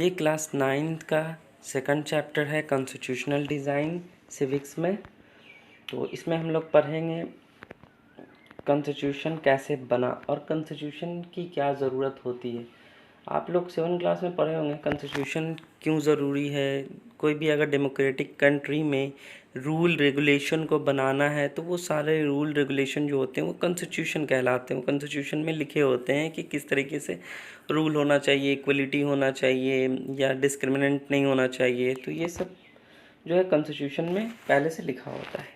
ये class 9th का second chapter है कॉन्स्टिट्यूशनल डिज़ाइन सिविक्स में। तो इसमें हम लोग पढ़ेंगे कॉन्स्टिट्यूशन कैसे बना और कॉन्स्टिट्यूशन की क्या ज़रूरत होती है। आप लोग 7th क्लास में पढ़े होंगे कॉन्स्टिट्यूशन क्यों ज़रूरी है। कोई भी अगर डेमोक्रेटिक कंट्री में रूल रेगुलेशन को बनाना है तो वो सारे रूल रेगुलेशन जो होते हैं वो कॉन्स्टिट्यूशन कहलाते हैं। वो कॉन्स्टिट्यूशन में लिखे होते हैं कि किस तरीके से रूल होना चाहिए, इक्वलिटी होना चाहिए या डिस्क्रिमिनेंट नहीं होना चाहिए। तो ये सब जो है कॉन्स्टिट्यूशन में पहले से लिखा होता है।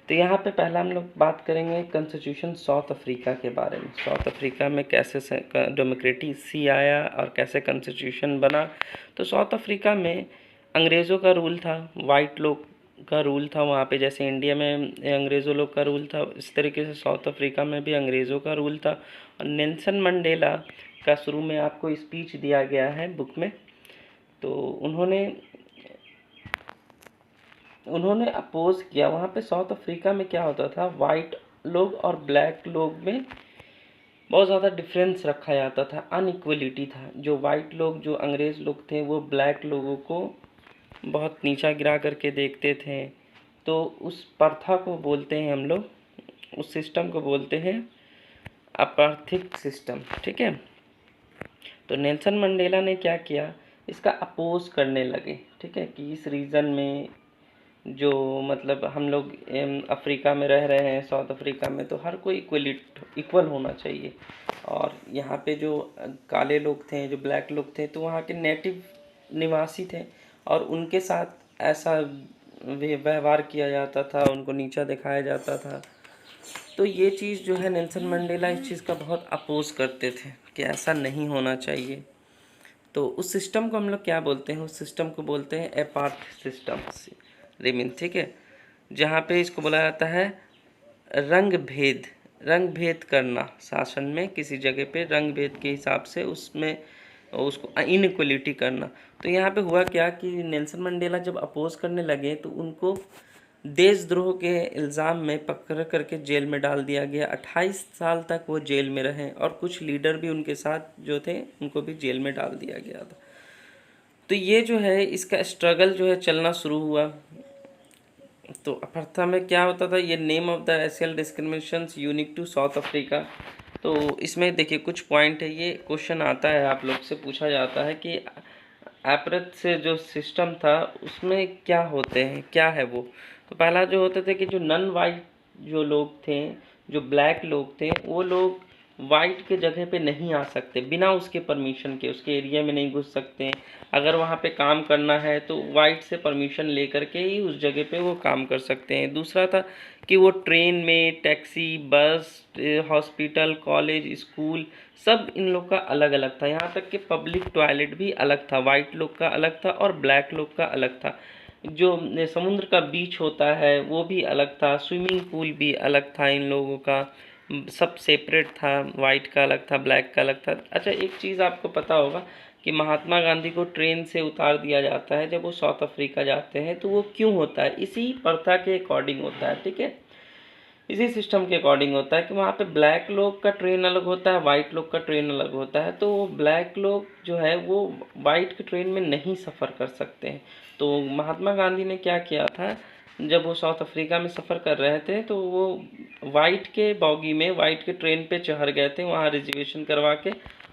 तो यहाँ पे पहला हम लोग बात करेंगे कॉन्स्टिट्यूशन साउथ अफ्रीका के बारे में। साउथ अफ्रीका में कैसे डेमोक्रेसी आया और कैसे कॉन्स्टिट्यूशन बना। तो साउथ अफ्रीका में अंग्रेज़ों का रूल था, वाइट लोग का रूल था वहाँ पे। जैसे इंडिया में अंग्रेज़ों लोग का रूल था, इस तरीके से साउथ अफ्रीका में भी अंग्रेज़ों का रूल था। और नेल्सन मंडेला का शुरू में आपको स्पीच दिया गया है बुक में। तो उन्होंने अपोज किया। वहाँ पे साउथ अफ्रीका में क्या होता था, वाइट लोग और ब्लैक लोग में बहुत ज़्यादा डिफरेंस रखा जाता था, अनइक्वलिटी था। जो वाइट लोग, जो अंग्रेज़ लोग थे, वो ब्लैक लोगों को बहुत नीचा गिरा करके देखते थे। तो उस प्रथा को बोलते हैं हम लोग, उस सिस्टम को बोलते हैं अपार्थिक सिस्टम। ठीक है। तो नेल्सन मंडेला ने क्या किया, इसका अपोज करने लगे। ठीक है, कि इस रीज़न में जो मतलब हम लोग अफ्रीका में रह रहे हैं, साउथ अफ्रीका में, तो हर कोई इक्वल होना चाहिए। और यहाँ पे जो काले लोग थे, जो ब्लैक लोग थे, तो वहाँ के नेटिव निवासी थे और उनके साथ ऐसा व्यवहार किया जाता था, उनको नीचा दिखाया जाता था। तो ये चीज़ जो है नेल्सन मंडेला इस चीज़ का बहुत अपोज करते थे कि ऐसा नहीं होना चाहिए। तो उस सिस्टम को हम लोग क्या बोलते हैं, उस सिस्टम को बोलते हैं एपार्थ सिस्टम रिमिन। ठीक है, जहाँ पे इसको बोला जाता है रंग भेद करना। शासन में किसी जगह पे रंग भेद के हिसाब से उसमें उसको इनइक्वलिटी करना। तो यहाँ पे हुआ क्या कि नेल्सन मंडेला जब अपोज करने लगे तो उनको देशद्रोह के इल्ज़ाम में पकड़ करके जेल में डाल दिया गया। 28 साल तक वो जेल में रहे और कुछ लीडर भी उनके साथ जो थे उनको भी जेल में डाल दिया गया था। तो ये जो है इसका स्ट्रगल जो है चलना शुरू हुआ। तो अपर्था में क्या होता था, ये name of the racial discriminations unique to South Africa. तो इसमें देखिए कुछ पॉइंट है, ये क्वेश्चन आता है, आप लोग से पूछा जाता है कि एपरथ से जो सिस्टम था उसमें क्या होते हैं, क्या है वो। तो पहला जो होते थे कि जो नॉन वाइट जो लोग थे, जो ब्लैक लोग थे, वो लोग वाइट के जगह पे नहीं आ सकते बिना उसके परमिशन के, उसके एरिया में नहीं घुस सकते। अगर वहाँ पे काम करना है तो वाइट से परमिशन लेकर के ही उस जगह पे वो काम कर सकते हैं। दूसरा था कि वो ट्रेन में, टैक्सी, बस, हॉस्पिटल, कॉलेज, स्कूल, सब इन लोग का अलग अलग था। यहाँ तक कि पब्लिक टॉयलेट भी अलग था, वाइट लोग का अलग था और ब्लैक लोग का अलग था। जो समुद्र का बीच होता है वो भी अलग था, स्विमिंग पूल भी अलग था इन लोगों का, सब सेपरेट था, वाइट का अलग था, ब्लैक का अलग था। अच्छा, एक चीज़ आपको पता होगा कि महात्मा गांधी को ट्रेन से उतार दिया जाता है जब वो साउथ अफ्रीका जाते हैं। तो वो क्यों होता है, इसी प्रथा के अकॉर्डिंग होता है। ठीक है, इसी सिस्टम के अकॉर्डिंग होता है कि वहाँ पे ब्लैक लोग का ट्रेन अलग होता है, वाइट लोग का ट्रेन अलग होता है। तो वो ब्लैक लोग जो है वो वाइट के ट्रेन में नहीं सफ़र कर सकते हैं। तो महात्मा गांधी ने क्या किया था, जब वो साउथ अफ्रीका में सफ़र कर रहे थे तो वो वाइट के बॉगी में, वाइट के ट्रेन पे चढ़ गए थे वहाँ रिजर्वेशन करवा के,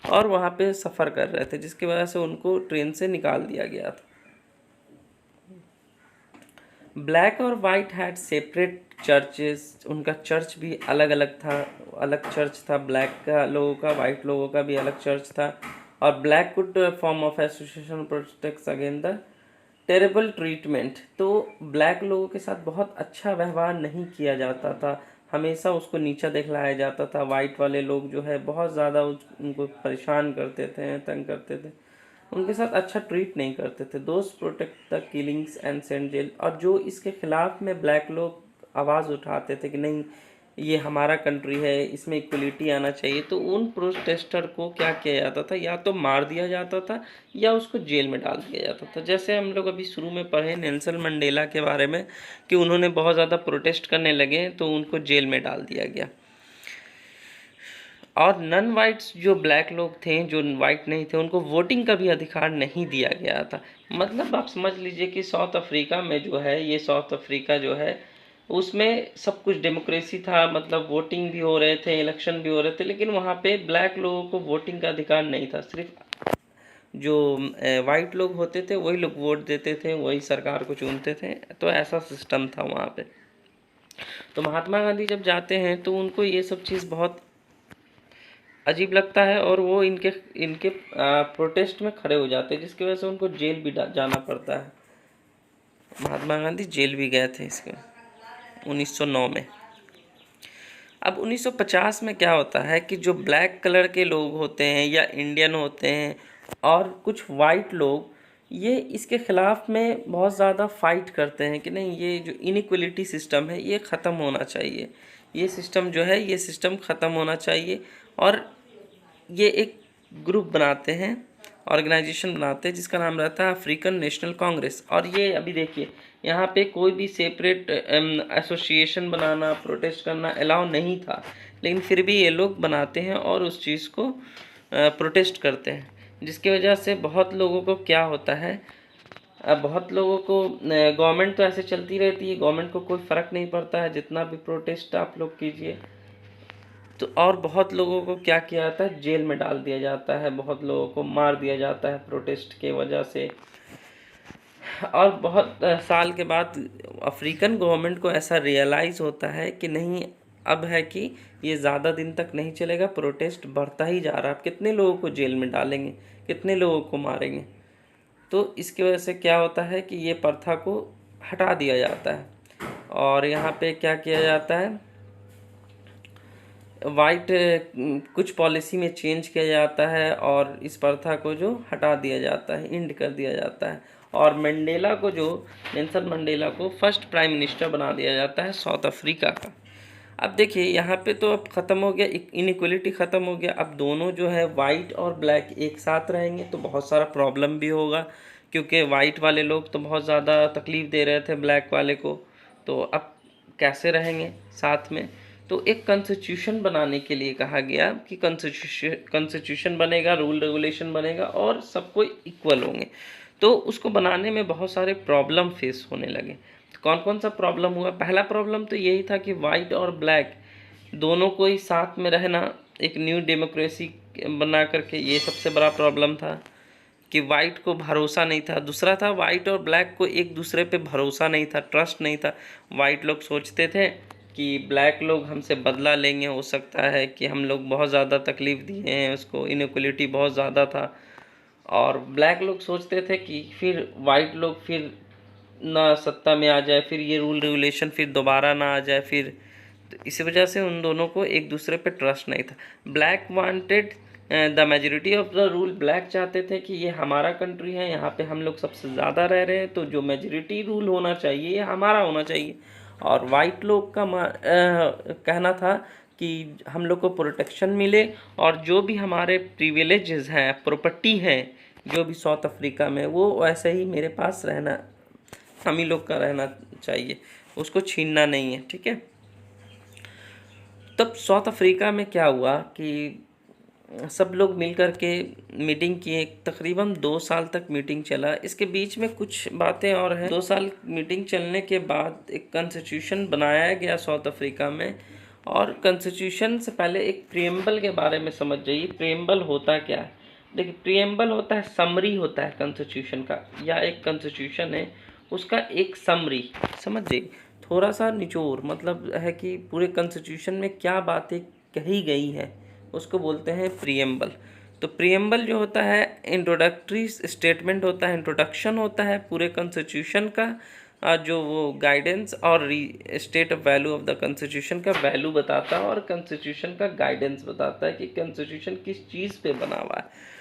और वहाँ पे सफ़र कर रहे थे, जिसकी वजह से उनको ट्रेन से निकाल दिया गया था। ब्लैक और वाइट हैड सेपरेट चर्चेस, उनका चर्च भी अलग अलग था, अलग चर्च था ब्लैक का लोगों का, वाइट लोगों का भी अलग चर्च था। और black could form of association protects against the terrible treatment. तो ब्लैक लोगों के साथ बहुत अच्छा व्यवहार नहीं किया जाता था, हमेशा उसको नीचा दिखलाया जाता था। वाइट वाले लोग जो है बहुत ज़्यादा उनको परेशान करते थे, तंग करते थे, उनके साथ अच्छा ट्रीट नहीं करते थे। दोस्त protect the killings and send jail. और जो इसके खिलाफ में ब्लैक लोग आवाज़ उठाते थे कि नहीं ये हमारा कंट्री है, इसमें इक्वलिटी आना चाहिए, तो उन प्रोटेस्टर को क्या किया जाता था, या तो मार दिया जाता था या उसको जेल में डाल दिया जाता था। जैसे हम लोग अभी शुरू में पढ़े नेल्सन मंडेला के बारे में कि उन्होंने बहुत ज़्यादा प्रोटेस्ट करने लगे तो उनको जेल में डाल दिया गया। और नॉन वाइट्स जो ब्लैक लोग थे, जो वाइट नहीं थे, उनको वोटिंग का भी अधिकार नहीं दिया गया था। मतलब आप समझ लीजिए कि साउथ अफ्रीका में जो है, ये साउथ अफ्रीका जो है, उसमें सब कुछ डेमोक्रेसी था, मतलब वोटिंग भी हो रहे थे, इलेक्शन भी हो रहे थे, लेकिन वहाँ पे ब्लैक लोगों को वोटिंग का अधिकार नहीं था। सिर्फ जो वाइट लोग होते थे वही लोग वोट देते थे, वही सरकार को चुनते थे। तो ऐसा सिस्टम था वहाँ पे। तो महात्मा गांधी जब जाते हैं तो उनको ये सब चीज़ बहुत अजीब लगता है, और वो इनके इनके प्रोटेस्ट में खड़े हो जाते हैं, जिसकी वजह से उनको जेल भी जाना पड़ता है। महात्मा गांधी जेल भी गए थे इसके 1909 में। अब 1950 में क्या होता है कि जो ब्लैक कलर के लोग होते हैं या इंडियन होते हैं और कुछ वाइट लोग, ये इसके ख़िलाफ़ में बहुत ज़्यादा फाइट करते हैं कि नहीं, ये जो इनइक्वलिटी सिस्टम है ये ख़त्म होना चाहिए, ये सिस्टम जो है ये सिस्टम ख़त्म होना चाहिए। और ये एक ग्रुप बनाते हैं, ऑर्गेनाइजेशन बनाते हैं, जिसका नाम रहता है अफ्रीकन नेशनल कांग्रेस। और ये अभी देखिए, यहाँ पे कोई भी सेपरेट एसोसिएशन बनाना, प्रोटेस्ट करना अलाउ नहीं था, लेकिन फिर भी ये लोग बनाते हैं और उस चीज़ को प्रोटेस्ट करते हैं, जिसकी वजह से बहुत लोगों को क्या होता है, बहुत लोगों को गवर्नमेंट तो ऐसे चलती रहती है, गवर्नमेंट को कोई फ़र्क नहीं पड़ता है, जितना भी प्रोटेस्ट आप लोग कीजिए। तो और बहुत लोगों को क्या किया जाता है, जेल में डाल दिया जाता है, बहुत लोगों को मार दिया जाता है प्रोटेस्ट के वजह से। और बहुत साल के बाद अफ्रीकन गवर्नमेंट को ऐसा रियलाइज़ होता है कि नहीं, अब है कि ये ज़्यादा दिन तक नहीं चलेगा, प्रोटेस्ट बढ़ता ही जा रहा है, अब कितने लोगों को जेल में डालेंगे, कितने लोगों को मारेंगे। तो इसकी वजह से क्या होता है कि ये प्रथा को हटा दिया जाता है, और यहाँ पे क्या किया जाता है, वाइट कुछ पॉलिसी में चेंज किया जाता है और इस प्रथा को जो हटा दिया जाता है, इंड कर दिया जाता है। और मंडेला को, जो नेल्सन मंडेला को फर्स्ट प्राइम मिनिस्टर बना दिया जाता है साउथ अफ्रीका का। अब देखिए यहाँ पे तो अब ख़त्म हो गया, इनइक्वलिटी ख़त्म हो गया। अब दोनों जो है वाइट और ब्लैक एक साथ रहेंगे तो बहुत सारा प्रॉब्लम भी होगा, क्योंकि वाइट वाले लोग तो बहुत ज़्यादा तकलीफ़ दे रहे थे ब्लैक वाले को, तो अब कैसे रहेंगे साथ में। तो एक कॉन्स्टिट्यूशन बनाने के लिए कहा गया कि कॉन्स्टिट्यूशन बनेगा, रूल रेगुलेशन बनेगा और सबको इक्वल होंगे। तो उसको बनाने में बहुत सारे प्रॉब्लम फेस होने लगे। तो कौन कौन सा प्रॉब्लम हुआ? पहला प्रॉब्लम तो यही था कि वाइट और ब्लैक दोनों को ही साथ में रहना, एक न्यू डेमोक्रेसी बना करके, ये सबसे बड़ा प्रॉब्लम था कि वाइट को भरोसा नहीं था। दूसरा था वाइट और ब्लैक को एक दूसरे पे भरोसा नहीं था, ट्रस्ट नहीं था। वाइट लोग सोचते थे कि ब्लैक लोग हमसे बदला लेंगे, हो सकता है कि हम लोग बहुत ज़्यादा तकलीफ़ दिए हैं उसको, इनइक्वलिटी बहुत ज़्यादा था। और ब्लैक लोग सोचते थे कि फिर वाइट लोग फिर ना सत्ता में आ जाए, फिर ये रूल रेगुलेशन फिर दोबारा ना आ जाए फिर। तो इसी वजह से उन दोनों को एक दूसरे पे ट्रस्ट नहीं था। Black wanted the majority of the rule, black चाहते थे कि ये हमारा कंट्री है, यहाँ पे हम लोग सबसे ज़्यादा रह रहे हैं, तो जो मेजोरिटी रूल होना चाहिए ये हमारा होना चाहिए। और वाइट लोग का कहना था कि हम लोग को प्रोटेक्शन मिले, और जो भी हमारे प्रिविलेजेस हैं, प्रॉपर्टी हैं, जो भी साउथ अफ्रीका में, वो वैसे ही मेरे पास रहना, हम ही लोग का रहना चाहिए, उसको छीनना नहीं है, ठीक है। तब साउथ अफ्रीका में क्या हुआ कि सब लोग मिल कर के मीटिंग किए, तकरीबन 2 साल तक मीटिंग चला। इसके बीच में कुछ बातें और हैं। 2 साल मीटिंग चलने के बाद एक कॉन्स्टिट्यूशन बनाया गया साउथ अफ्रीका में। और कॉन्स्टिट्यूशन से पहले एक प्रीएम्बल के बारे में समझ जाइए। प्रीएम्बल होता क्या है? देखिए, प्रीएम्बल होता है, समरी होता है कॉन्स्टिट्यूशन का, या एक कॉन्स्टिट्यूशन है उसका एक समरी, समझ जाइए, थोड़ा सा निचोड़, मतलब है कि पूरे कॉन्स्टिट्यूशन में क्या बातें कही गई हैं उसको बोलते हैं प्रीएम्बल। तो प्रीएम्बल जो होता है इंट्रोडक्टरी स्टेटमेंट होता है, इंट्रोडक्शन होता है पूरे कॉन्स्टिट्यूशन का, जो वो गाइडेंस और state of value of the constitution का वैल्यू बताता है, और कॉन्स्टिट्यूशन का गाइडेंस बताता है कि कॉन्स्टिट्यूशन किस चीज़ पे बना हुआ है।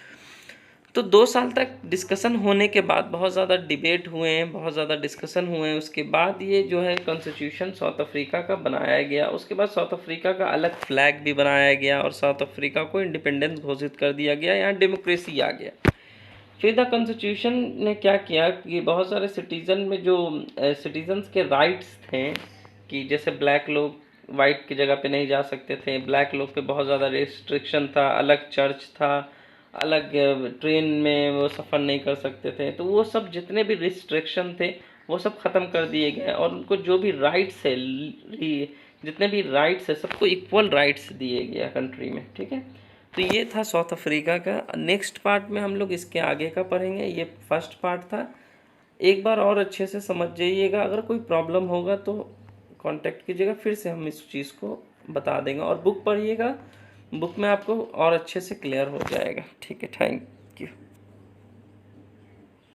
तो 2 साल तक डिस्कशन होने के बाद, बहुत ज़्यादा डिबेट हुए हैं, बहुत ज़्यादा डिस्कशन हुए हैं, उसके बाद ये जो है कॉन्स्टिट्यूशन साउथ अफ्रीका का बनाया गया। उसके बाद साउथ अफ्रीका का अलग फ्लैग भी बनाया गया और साउथ अफ्रीका को इंडिपेंडेंस घोषित कर दिया गया, यहाँ डेमोक्रेसी आ गया। फिर द कॉन्स्टिट्यूशन ने क्या किया कि बहुत सारे सिटीज़न में जो सिटीजन्स के राइट्स थे, कि जैसे ब्लैक लोग वाइट की जगह पे नहीं जा सकते थे, ब्लैक लोग पे बहुत ज़्यादा रिस्ट्रिक्शन था, अलग चर्च था, अलग ट्रेन में वो सफ़र नहीं कर सकते थे। तो वो सब जितने भी रिस्ट्रिक्शन थे वो सब ख़त्म कर दिए गए और उनको जो भी राइट्स है, जितने भी राइट्स है, सबको इक्वल राइट्स दिए गया कंट्री में। ठीक है, तो ये था साउथ अफ्रीका का। नेक्स्ट पार्ट में हम लोग इसके आगे का पढ़ेंगे। ये फर्स्ट पार्ट था। एक बार और अच्छे से समझ जाइएगा, अगर कोई प्रॉब्लम होगा तो कांटेक्ट कीजिएगा, फिर से हम इस चीज़ को बता देंगे। और बुक पढ़िएगा, बुक में आपको और अच्छे से क्लियर हो जाएगा। ठीक है, थैंक